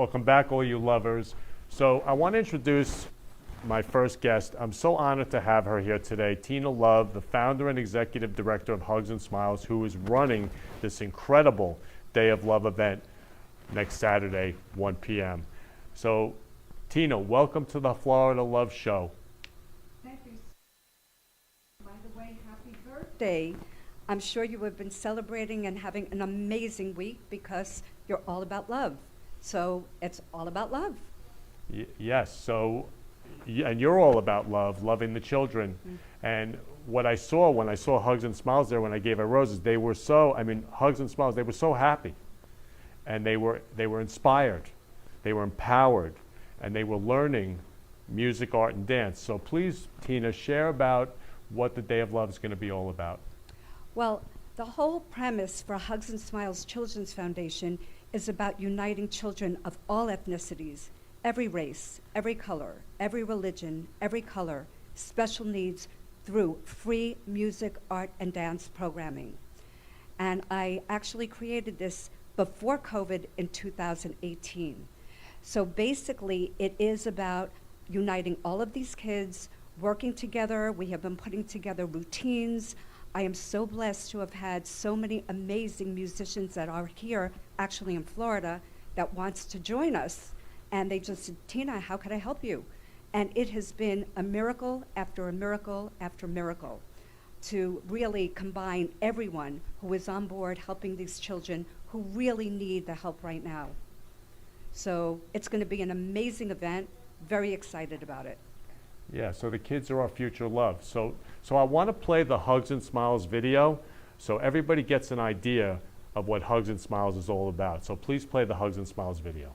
Welcome back, all you lovers. So I want to introduce my first guest. I'm so honored to have her here today, Tina Love, the founder and executive director of Hugs and Smiles, who is running this incredible Day of Love event next Saturday, 1 p.m. So, Tina, welcome to the Florida Love Show. Thank you. By the way, happy birthday. I'm sure you have been celebrating and having an amazing week because you're all about love. So it's all about love. Yes, so, and you're all about love, loving the children. And what I saw when I saw Hugs and Smiles there, when I gave her roses, they were so, Hugs and Smiles, they were so happy. And they were inspired, they were empowered, and they were learning music, art, and dance. So please, Tina, share about what the Day of Love is going to be all about. Well, the whole premise for Hugs and Smiles Children's Foundation is about uniting children of all ethnicities, every race, every color, every religion, every color, special needs through free music, art, and dance programming. And I actually created this before COVID in 2018. So basically, it is about uniting all of these kids, working together. We have been putting together routines. I am so blessed to have had so many amazing musicians that are here, actually in Florida, that wants to join us. And they just said, Tina, how can I help you? And it has been a miracle after a miracle after miracle to really combine everyone who is on board helping these children who really need the help right now. So it's going to be an amazing event. Very excited about it. Yeah, so the kids are our future love. So I want to play the Hugs and Smiles video so everybody gets an idea of what Hugs and Smiles is all about. So please play the Hugs and Smiles video.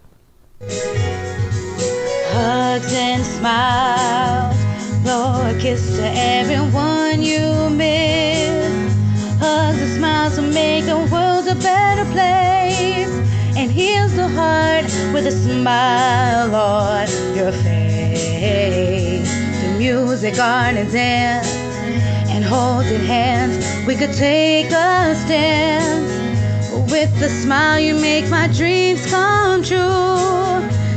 Hugs and smiles, blow a kiss to everyone you miss. Hugs and smiles will make the world a better place and heals the heart with a smile on your face. Through music, art, and dance, and holding hands, we could take a stand. With a smile, you make my dreams come true.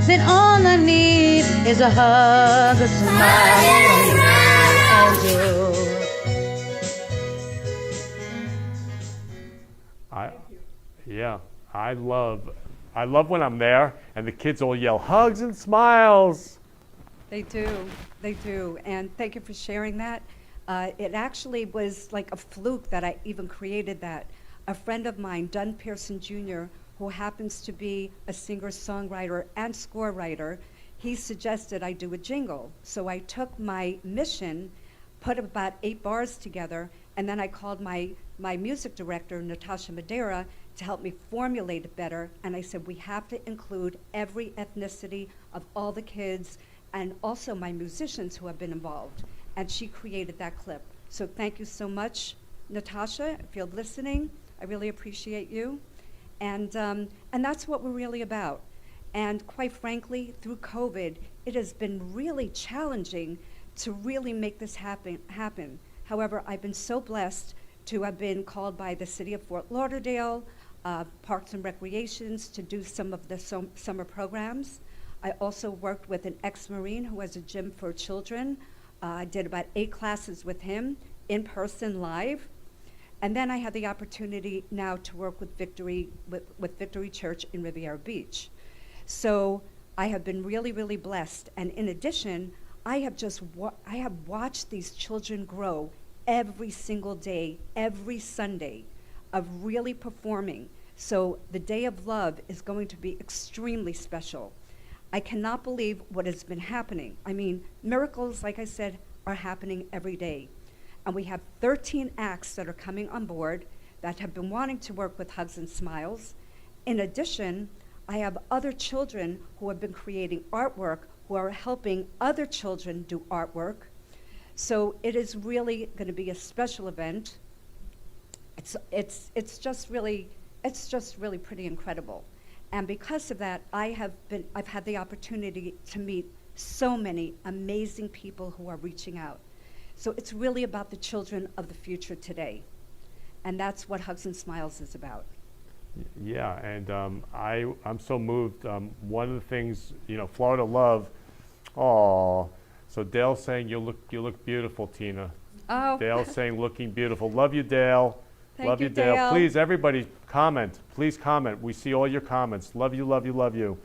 Then all I need is a hug, a smile, and you. I love when I'm there and the kids all yell, Hugs and Smiles. They do, and thank you for sharing that. It actually was like a fluke that I even created that. A friend of mine, Dunn Pearson Jr., who happens to be a singer-songwriter and score writer, he suggested I do a jingle. So I took my mission, put about 8 bars together, and then I called my music director, Natasha Madeira, to help me formulate it better. And I said, we have to include every ethnicity of all the kids and also my musicians who have been involved. And she created that clip. So thank you so much, Natasha, if you're listening. I really appreciate you. And that's what we're really about. And quite frankly, through COVID, it has been really challenging to really make this happen. However, I've been so blessed to have been called by the city of Fort Lauderdale, Parks and Recreations, to do some of the summer programs. I also worked with an ex-Marine who has a gym for children. I did about 8 classes with him, in person, live. And then I had the opportunity now to work with Victory Church in Riviera Beach. So I have been really, really blessed. And in addition, I have watched these children grow every single day, every Sunday, of really performing. So the Day of Love is going to be extremely special. I cannot believe what has been happening. I mean, miracles, like I said, are happening every day. And we have 13 acts that are coming on board that have been wanting to work with Hugs and Smiles. In addition, I have other children who have been creating artwork who are helping other children do artwork. So it is really going to be a special event. It's just really pretty incredible. And because of that, I've had the opportunity to meet so many amazing people who are reaching out. So it's really about the children of the future today. And that's what Hugs and Smiles is about. Yeah, and I'm so moved. One of the things, Florida Love. Oh, so Dale's saying you look beautiful, Tina. Oh, Dale's saying looking beautiful. Love you, Dale. Thank Love you, you, Dale. Dale. Please, everybody, comment. Please comment. We see all your comments. Love you, love you, love you.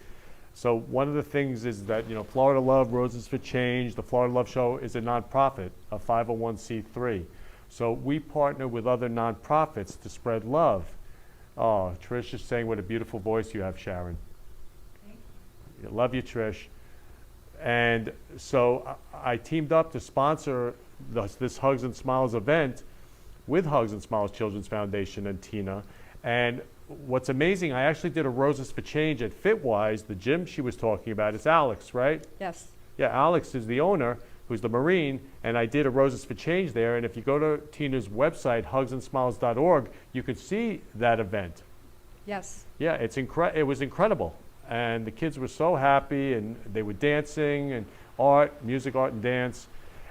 So one of the things is that Florida Love, Roses for Change, the Florida Love Show is a nonprofit, a 501c3. So we partner with other nonprofits to spread love. Oh, Trish is saying what a beautiful voice you have, Sharon. Love you, Trish. And so I teamed up to sponsor this Hugs and Smiles event with Hugs and Smiles Children's Foundation and Tina. And what's amazing, I actually did a Roses for Change at Weiss, the gym she was talking about. It's Alex, right? yes. Yeah, Alex is the owner, who's the Marine, and I did a Roses for Change there. And if you go to Tina's website, hugsandsmiles.org, you can see that event. Yes. Yeah, it was incredible. And the kids were so happy, and they were dancing, and music, art, and dance.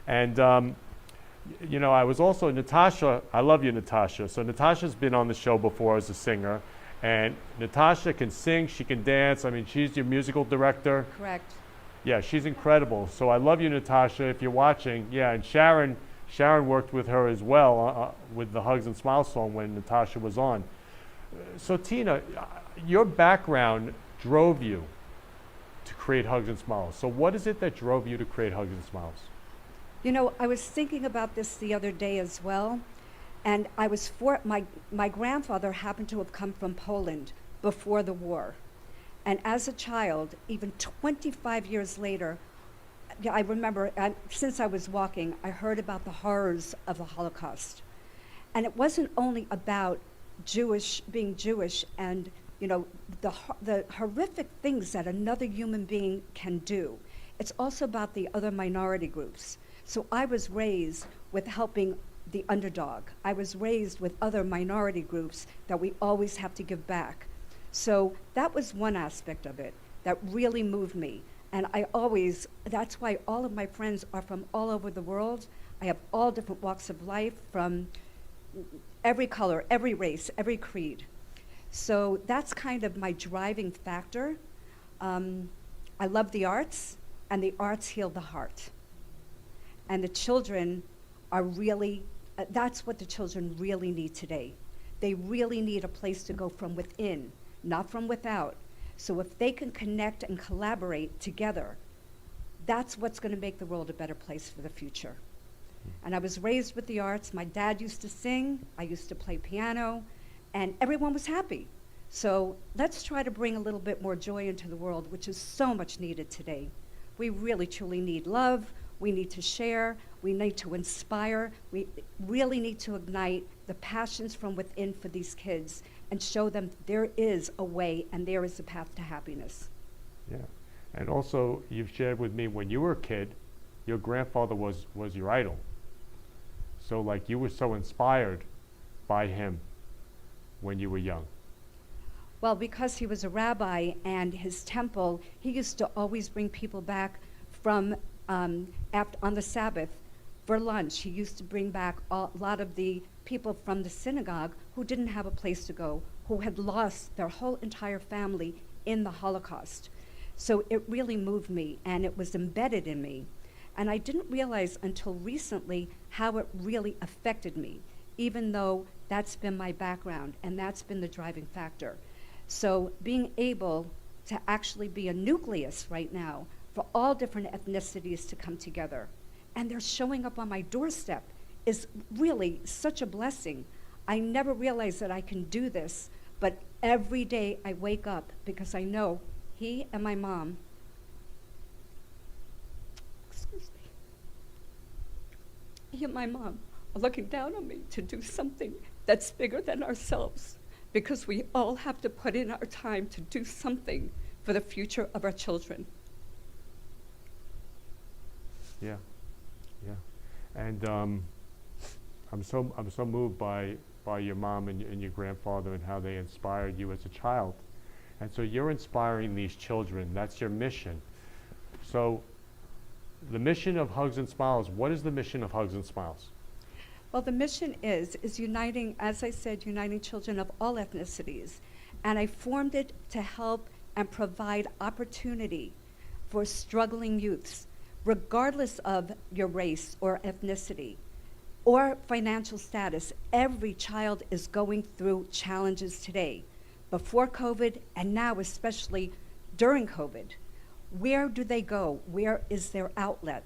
And, I was also, Natasha, I love you, Natasha. So Natasha's been on the show before as a singer. And Natasha can sing, she can dance. I mean, she's your musical director. Correct. Yeah, she's incredible. So I love you, Natasha, if you're watching. Yeah, and Sharon worked with her as well with the Hugs and Smiles song when Natasha was on. So Tina, your background drove you to create Hugs and Smiles. So what is it that drove you to create Hugs and Smiles? I was thinking about this the other day as well, and my grandfather happened to have come from Poland before the war. And as a child, even 25 years later, I remember, since I was walking, I heard about the horrors of the Holocaust. And it wasn't only about being Jewish and the horrific things that another human being can do. It's also about the other minority groups. So I was raised with helping the underdog. I was raised with other minority groups that we always have to give back. So that was one aspect of it that really moved me. And that's why all of my friends are from all over the world. I have all different walks of life, from every color, every race, every creed. So that's kind of my driving factor. I love the arts, and the arts heal the heart. And the children are really, that's what the children really need today. They really need a place to go from within, not from without. So if they can connect and collaborate together, that's what's going to make the world a better place for the future. And I was raised with the arts. My dad used to sing, I used to play piano, and everyone was happy. So let's try to bring a little bit more joy into the world, which is so much needed today. We really, truly need love. We need to share. We need to inspire. We really need to ignite the passions from within for these kids and show them there is a way and there is a path to happiness. Yeah. And also, you've shared with me when you were a kid, your grandfather was your idol. So like you were so inspired by him when you were young. Well, because he was a rabbi and his temple, he used to always bring people back from on the Sabbath for lunch. He used to bring back a lot of the people from the synagogue who didn't have a place to go, who had lost their whole entire family in the Holocaust. So it really moved me, and it was embedded in me. And I didn't realize until recently how it really affected me, even though that's been my background and that's been the driving factor. So being able to actually be a nucleus right now for all different ethnicities to come together, and they're showing up on my doorstep, is really such a blessing. I never realized that I can do this, but every day I wake up because I know he and my mom, he and my mom are looking down on me to do something that's bigger than ourselves, because we all have to put in our time to do something for the future of our children. Yeah, yeah. And I'm so moved by your mom and your grandfather and how they inspired you as a child. And so you're inspiring these children. That's your mission. So the mission of Hugs and Smiles, what is the mission of Hugs and Smiles? Well, the mission is uniting, as I said, uniting children of all ethnicities. And I formed it to help and provide opportunity for struggling youths, regardless of your race or ethnicity or financial status. Every child is going through challenges today, before COVID and now especially during COVID. Where do they go? Where is their outlet?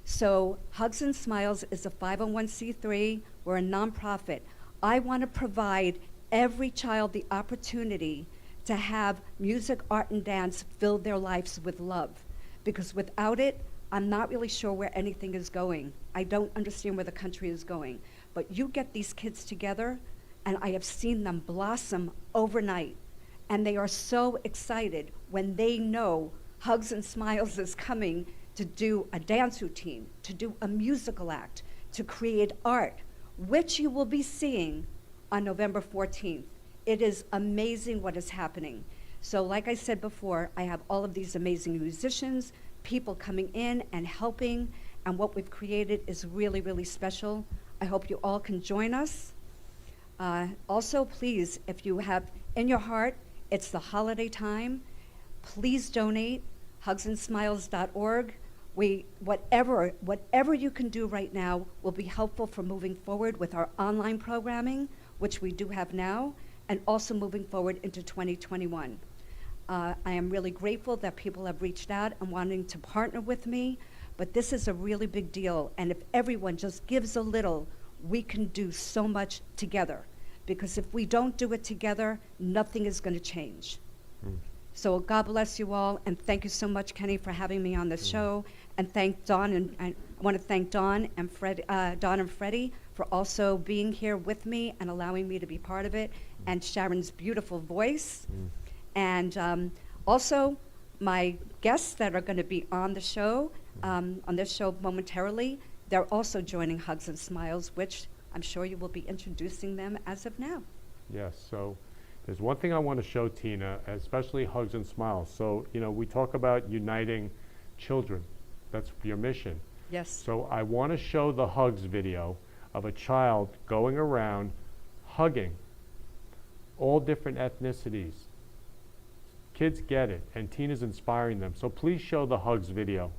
So Hugs and Smiles is a 501c3. We're a nonprofit. I want to provide every child the opportunity to have music, art, and dance fill their lives with love. Because without it, I'm not really sure where anything is going. I don't understand where the country is going. But you get these kids together, and I have seen them blossom overnight. And they are so excited when they know Hugs and Smiles is coming to do a dance routine, to do a musical act, to create art, which you will be seeing on November 14th. It is amazing what is happening. So like I said before, I have all of these amazing musicians, people coming in and helping, and what we've created is really, really special. I hope you all can join us. Also, please, if you have in your heart, it's the holiday time, please donate, hugsandsmiles.org. Whatever you can do right now will be helpful for moving forward with our online programming, which we do have now, and also moving forward into 2021. I am really grateful that people have reached out and wanting to partner with me, but this is a really big deal, and if everyone just gives a little, we can do so much together, because if we don't do it together, nothing is going to change. So God bless you all, and thank you so much, Kenny, for having me on the show, and thank Dawn, and I want to thank Dawn and Freddie for also being here with me and allowing me to be part of it, and Sharon's beautiful voice, and also my guests that are going to be on the show, on this show momentarily, they're also joining Hugs and Smiles, which I'm sure you will be introducing them as of now. Yes, so there's one thing I want to show Tina, especially Hugs and Smiles. So, you know, we talk about uniting children. That's your mission. Yes. So I want to show the Hugs video of a child going around hugging all different ethnicities. Kids get it, and Tina's inspiring them. So please show the Hugs video.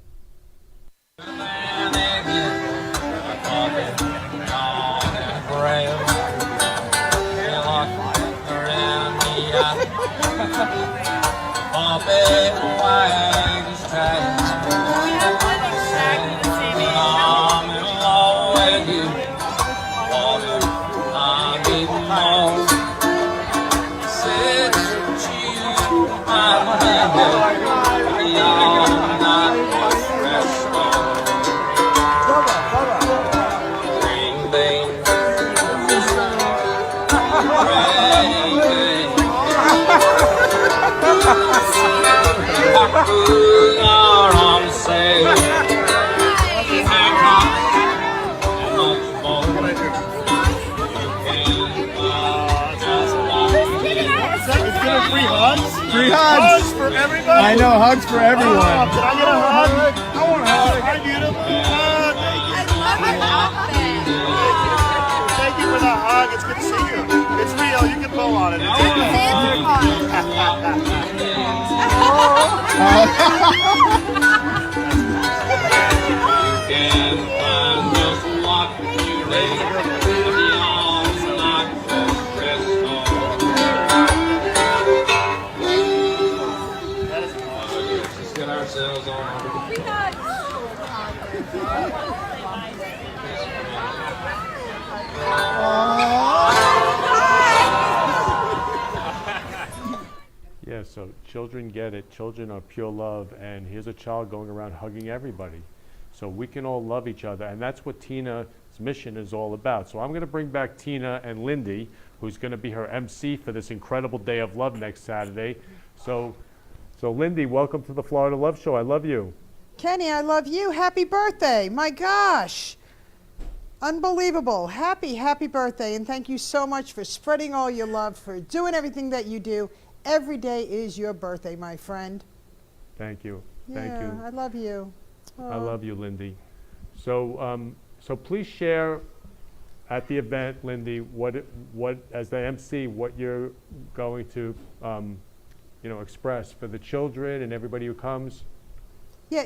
Free hugs for everybody. I know, hugs for everyone. Can I get a hug? I want a hug. Hi, beautiful. Thank you for the hug. It's good to see you. It's real. You can pull on it. Yeah, so children get it. Children are pure love, and here's a child going around hugging everybody. So we can all love each other, and that's what Tina's mission is all about. So I'm going to bring back Tina and Lindy, who's going to be her MC for this incredible day of love next Saturday. So Lindy, welcome to the Florida Love Show. I love you. Kenny, I love you. Happy birthday. My gosh. Unbelievable. Happy birthday. And thank you so much for spreading all your love, for doing everything that you do. Every day is your birthday, my friend. Thank you. Yeah, Thank you. I love you. I love you, Lindy. So, so please share at the event, Lindy, what as the MC, what you're going to, express for the children and everybody who comes. Yeah,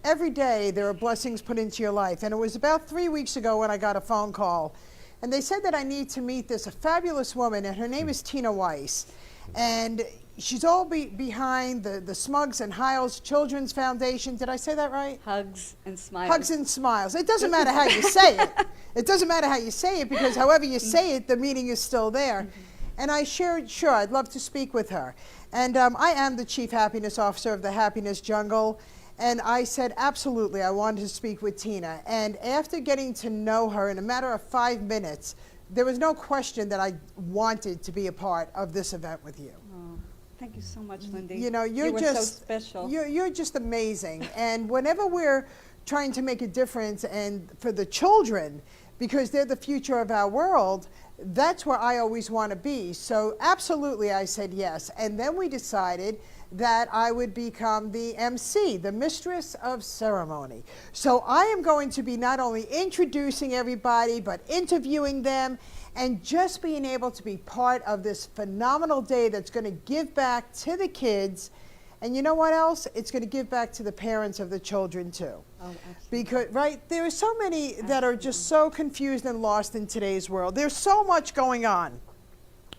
every day there are blessings put into your life. And it was about 3 weeks ago when I got a phone call. And they said that I need to meet this fabulous woman, and her name is Tina Weiss. And she's all behind the Smugs and Hiles Children's Foundation. Did I say that right? Hugs and smiles. Hugs and smiles. It doesn't matter how you say it. It doesn't matter how you say it, because however you say it, the meaning is still there. And I shared, sure, I'd love to speak with her. And I am the Chief Happiness Officer of the Happiness Jungle. And I said, absolutely, I wanted to speak with Tina. And after getting to know her in a matter of 5 minutes, there was no question that I wanted to be a part of this event with you. Oh, thank you so much, Lindy. You were just so special. You're just amazing. And whenever we're trying to make a difference, and for the children, because they're the future of our world, that's where I always want to be. So absolutely, I said yes. And then we decided that I would become the MC, the Mistress of Ceremony. So I am going to be not only introducing everybody, but interviewing them, and just being able to be part of this phenomenal day that's going to give back to the kids. And you know what else? It's going to give back to the parents of the children too. Oh, absolutely. Because, right, there are so many that are just so confused and lost in today's world. There's so much going on.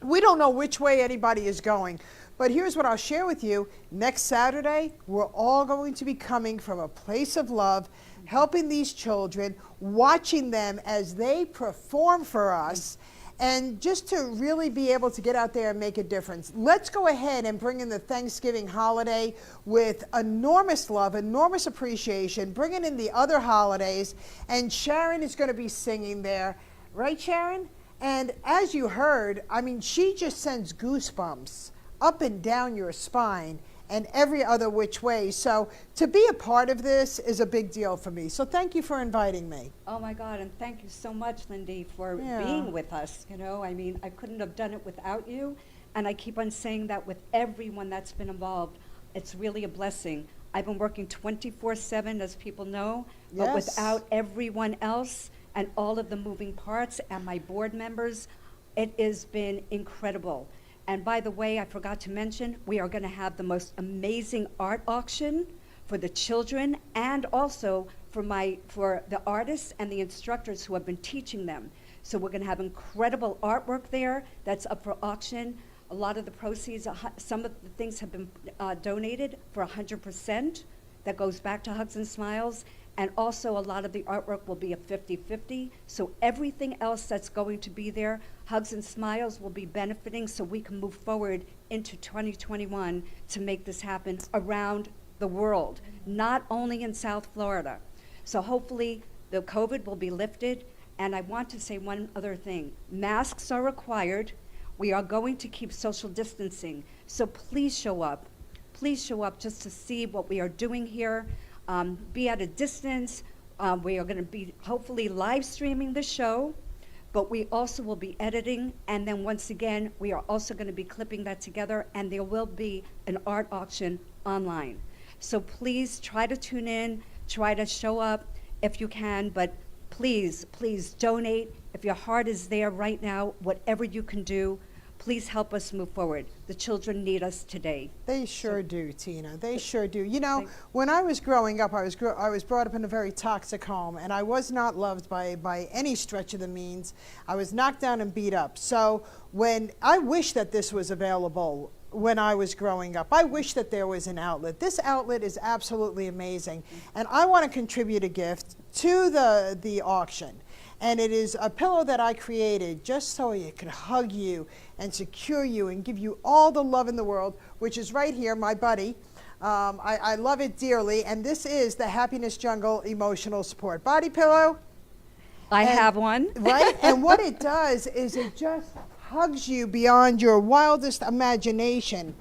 We don't know which way anybody is going. But here's what I'll share with you. Next Saturday, we're all going to be coming from a place of love, helping these children, watching them as they perform for us, and just to really be able to get out there and make a difference. Let's go ahead and bring in the Thanksgiving holiday with enormous love, enormous appreciation, bringing in the other holidays, and Sharon is going to be singing there. Right, Sharon? And as you heard, I mean, she just sends goosebumps up and down your spine and every other which way. So to be a part of this is a big deal for me. So thank you for inviting me. Oh my God, and thank you so much, Lindy, for being with us. I mean, I couldn't have done it without you, and I keep on saying that with everyone that's been involved. It's really a blessing. I've been working 24/7, as people know, but without everyone else and all of the moving parts and my board members, it has been incredible. And by the way, I forgot to mention, we are going to have the most amazing art auction for the children, and also for the artists and the instructors who have been teaching them. So we're going to have incredible artwork there that's up for auction. A lot of the proceeds, some of the things have been donated for 100%. That goes back to Hugs and Smiles. And also a lot of the artwork will be a 50-50. So everything else that's going to be there, Hugs and Smiles will be benefiting, so we can move forward into 2021 to make this happen around the world, not only in South Florida. So hopefully the COVID will be lifted. And I want to say one other thing. Masks are required. We are going to keep social distancing. So please show up. Please show up just to see what we are doing here. Be at a distance. We are going to be hopefully live streaming the show, but we also will be editing, and then once again, we are also going to be clipping that together, and there will be an art auction online. So please try to tune in, try to show up if you can, but please, please donate. If your heart is there right now, whatever you can do, please help us move forward. The children need us today. They sure do, Tina. They sure do. When I was growing up, I was brought up in a very toxic home, and I was not loved by any stretch of the means. I was knocked down and beat up. So I wish that this was available when I was growing up. I wish that there was an outlet. This outlet is absolutely amazing, and I want to contribute a gift to the auction. And it is a pillow that I created just so it could hug you and secure you and give you all the love in the world, which is right here, my buddy. I love it dearly, and this is the Happiness Jungle Emotional Support Body Pillow. I have one. Right? And what it does is it just hugs you beyond your wildest imagination.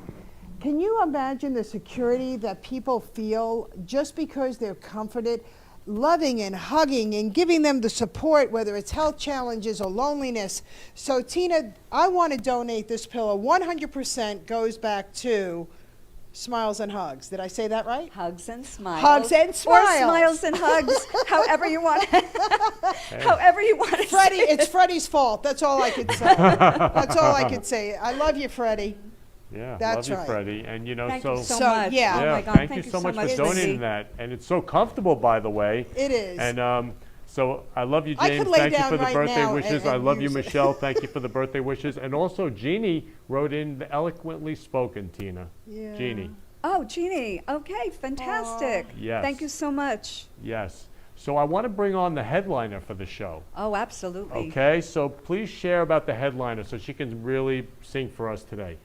Can you imagine the security that people feel just because they're comforted? Loving and hugging and giving them the support, whether it's health challenges or loneliness. So Tina, I want to donate this pillow. 100% goes back to smiles and hugs. Did I say that right? Hugs and smiles. Hugs and Or smiles. smiles and hugs, however you want. However you want to Freddie, say it. it's Freddie's fault. That's all I could say. That's all I could say. I love you, Freddie. Yeah, That's love right. you, Freddie. And you know, Thank so you so So, much. yeah. Oh yeah, my God. thank you so much for Cindy. donating that, and it's so comfortable, by the way. It is. And so I love you, I could James. lay Thank you down for the right birthday now wishes. and I love you, use it. Michelle. Thank you for the birthday wishes. And also, Jeannie wrote in the eloquently spoken, Tina. Yeah. Jeannie, Oh, Jeannie. Okay, fantastic. Yes. Thank you so much. yes. So I want to bring on the headliner for the show. Oh, absolutely. Okay, so please share about the headliner so she can really sing for us today.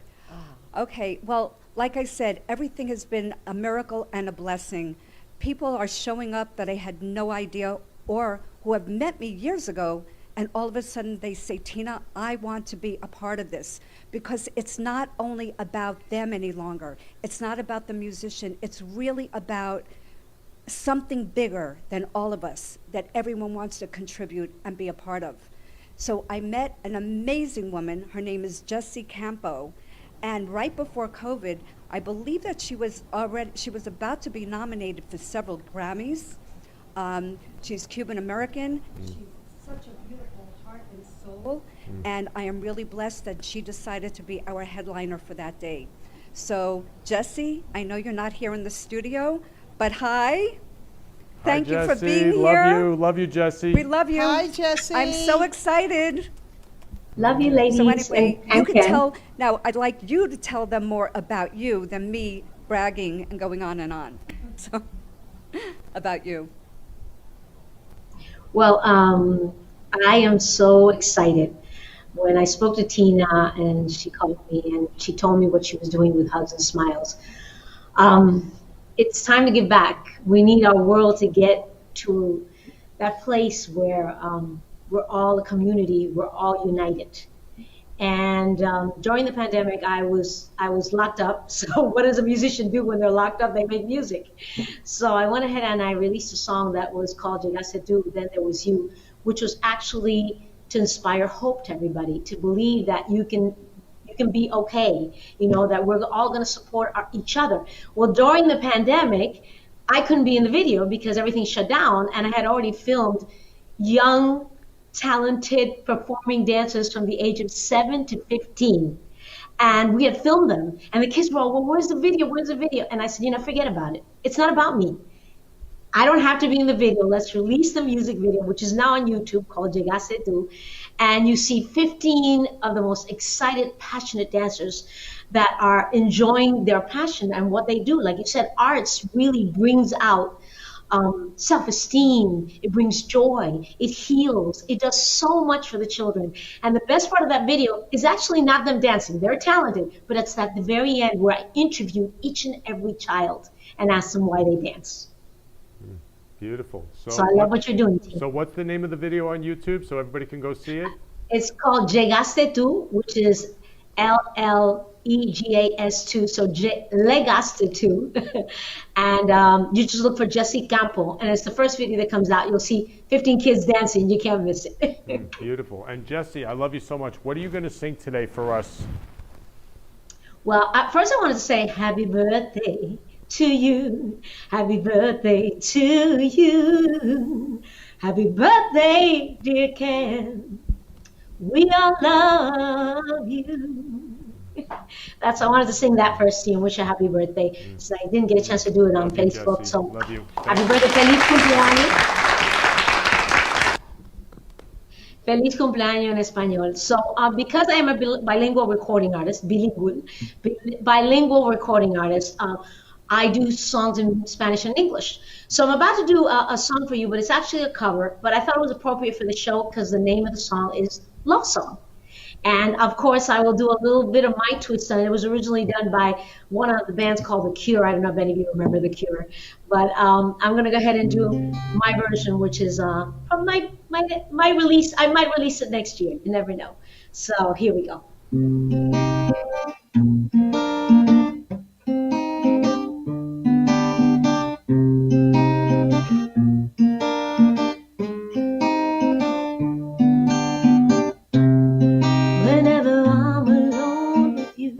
Okay, well, like I said, everything has been a miracle and a blessing. People are showing up that I had no idea or who have met me years ago, and all of a sudden they say, Tina, I want to be a part of this, because it's not only about them any longer. It's not about the musician. It's really about something bigger than all of us that everyone wants to contribute and be a part of. So I met an amazing woman. Her name is Jessie Campo. And right before COVID, I believe that she was about to be nominated for several Grammys. She's Cuban American. She's such a beautiful heart and soul. And I am really blessed that she decided to be our headliner for that day. So Jessie, I know you're not here in the studio, but hi. Thank you for Jessie. being Love here. you. Love you, Jessie. We love you. Hi, Jessie. I'm so excited. Love you, ladies. So anyway, and you can Ken. tell, now I'd like you to tell them more about you than me bragging and going on and on. So, about you. Well, I am so excited. When I spoke to Tina and she called me and she told me what she was doing with Hugs and Smiles, it's time to give back. We need our world to get to that place where we're all a community, we're all united. And during the pandemic, I was locked up. So what does a musician do when they're locked up? They make music. So I went ahead and I released a song that was called Llegaste Tú, Then There Was You, which was actually to inspire hope to everybody, to believe that you can be okay, you know, that we're all going to support each other. Well, during the pandemic, I couldn't be in the video because everything shut down, and I had already filmed young, talented performing dancers from the age of 7 to 15. And we had filmed them. And the kids were all, well, where's the video? Where's the video? And I said, you know, forget about it. It's not about me. I don't have to be in the video. Let's release the music video, which is now on YouTube, called Llegaste Tú. And you see 15 of the most excited, passionate dancers that are enjoying their passion and what they do. Like you said, arts really brings out self-esteem, it brings joy, it heals, it does so much for the children. And the best part of that video is actually not them dancing. They're talented, but it's at the very end where I interview each and every child and ask them why they dance. Beautiful. So I love what you're doing, Tina. So what's the name of the video on YouTube so everybody can go see it? It's called Llegaste Tú, which is Llegas2, so Llegaste Tú. And you just look for Jessie Campo, and it's the first video that comes out. You'll see 15 kids dancing. You can't miss it. Beautiful. And Jessie, I love you so much. What are you going to sing today for us? Well, first I wanted to say happy birthday to you. Happy birthday to you. Happy birthday, dear Ken. We all love you. I wanted to sing that first to you and wish you a happy birthday. So I didn't get a chance to do it on Love you, Facebook. Jessie. So Love you. happy birthday, feliz cumpleaños. Feliz cumpleaños en español. So because I am a bilingual recording artist, bilingual recording artist, I do songs in Spanish and English. So I'm about to do a song for you, but it's actually a cover. But I thought it was appropriate for the show because the name of the song is Love Song. And of course, I will do a little bit of my twist on it. It was originally done by one of the bands called The Cure. I don't know if any of you remember The Cure. But I'm going to go ahead and do my version, which is from my release. I might release it next year. You never know. So here we go. Whenever I'm alone with you,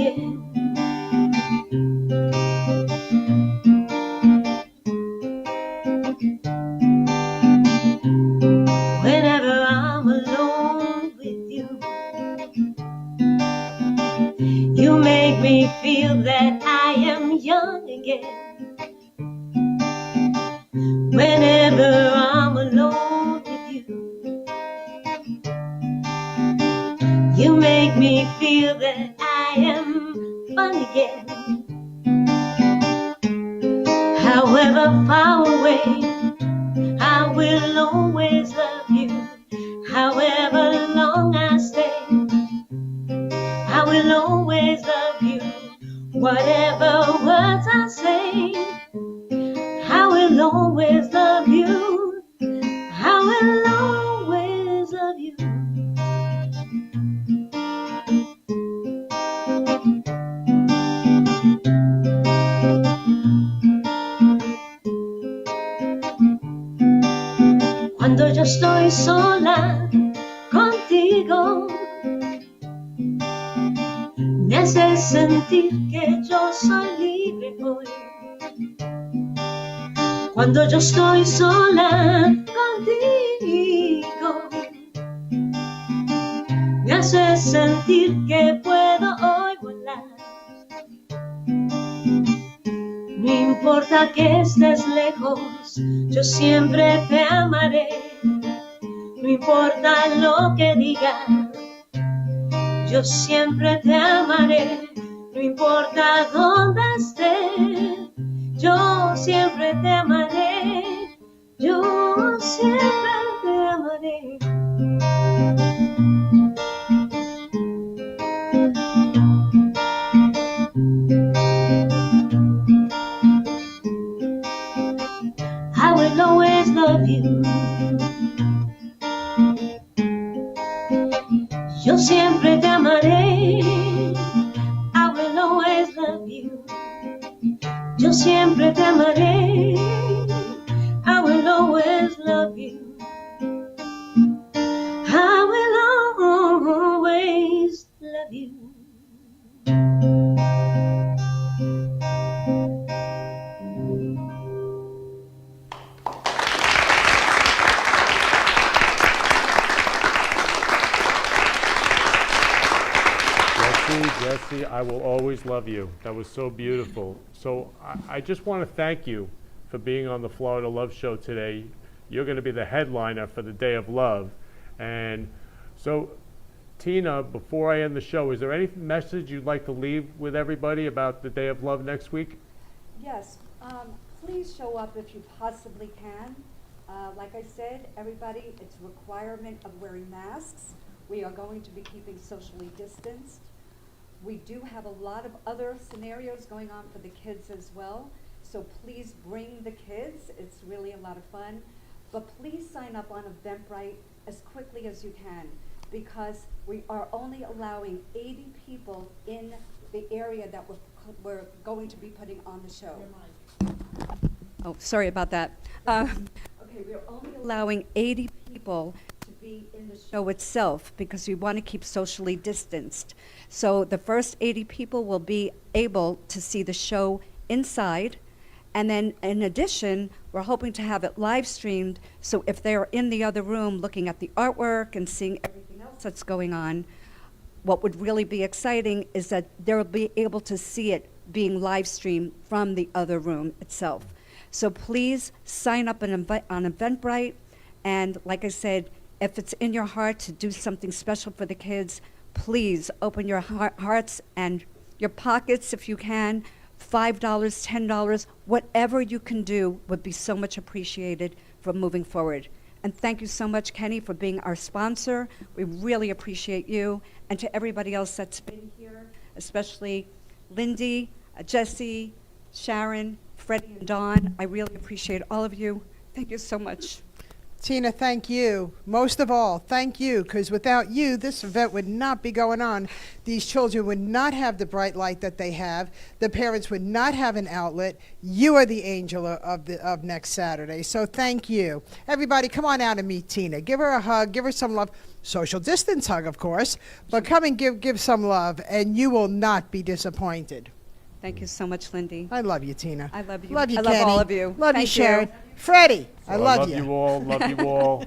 again. Whenever I'm alone with you, you make me feel that I am young again. Whenever I'm alone with you, you make me feel that I am fun again. However far away, I will always love you. However long I stay, I will always love you. Whatever words I say, I will always love you. I will always love you. Cuando yo estoy sola contigo, me haces sentir que yo soy libre hoy. Cuando yo estoy sola contigo, me haces sentir que puedo hoy volar. No importa que estés lejos, yo siempre te amaré. No importa lo que digan, yo siempre te amaré. No importa dónde estés, yo siempre te amaré. Yo siempre te amaré. I will always love you. Yo siempre te amaré. I will always love you. Yo siempre te amaré. I will always love you. I will always love you. Jesse, I will always love you. That was so beautiful. So I just want to thank you for being on the Florida Love Show today. You're going to be the headliner for the Day of Love. And so, Tina, before I end the show, is there any message you'd like to leave with everybody about the Day of Love next week? Yes, please show up if you possibly can. Like I said, everybody, it's a requirement of wearing masks. We are going to be keeping socially distanced. We do have a lot of other scenarios going on for the kids as well. So please bring the kids. It's really a lot of fun. But please sign up on Eventbrite as quickly as you can, because we are only allowing 80 people in the area that we're going to be putting on the show. Oh, sorry about that. Okay, we're only allowing 80 people to be in the show itself because we want to keep socially distanced. So the first 80 people will be able to see the show inside. And then in addition, we're hoping to have it live streamed. So if they're in the other room looking at the artwork and seeing everything else that's going on, what would really be exciting is that they'll be able to see it being live streamed from the other room itself. So please sign up on Eventbrite. And like I said, if it's in your heart to do something special for the kids, please open your hearts and your pockets if you can. $5, $10, whatever you can do would be so much appreciated for moving forward. And thank you so much, Kenny, for being our sponsor. We really appreciate you. And to everybody else that's been here, especially Lindy, Jesse, Sharon, Freddie, and Dawn, I really appreciate all of you. Thank you so much. Tina, thank you. Most of all, thank you, because without you, this event would not be going on. These children would not have the bright light that they have. The parents would not have an outlet. You are the angel of next Saturday, so thank you. Everybody, come on out and meet Tina. Give her a hug. Give her some love. Social distance hug, of course, but come and give some love, and you will not be disappointed. Thank you so much, Lindy. I love you, Tina. I love you. Love you, I love Kenny. all of you. Love you, Thank Sharon. you. Freddie, I So love love you all. Love you all.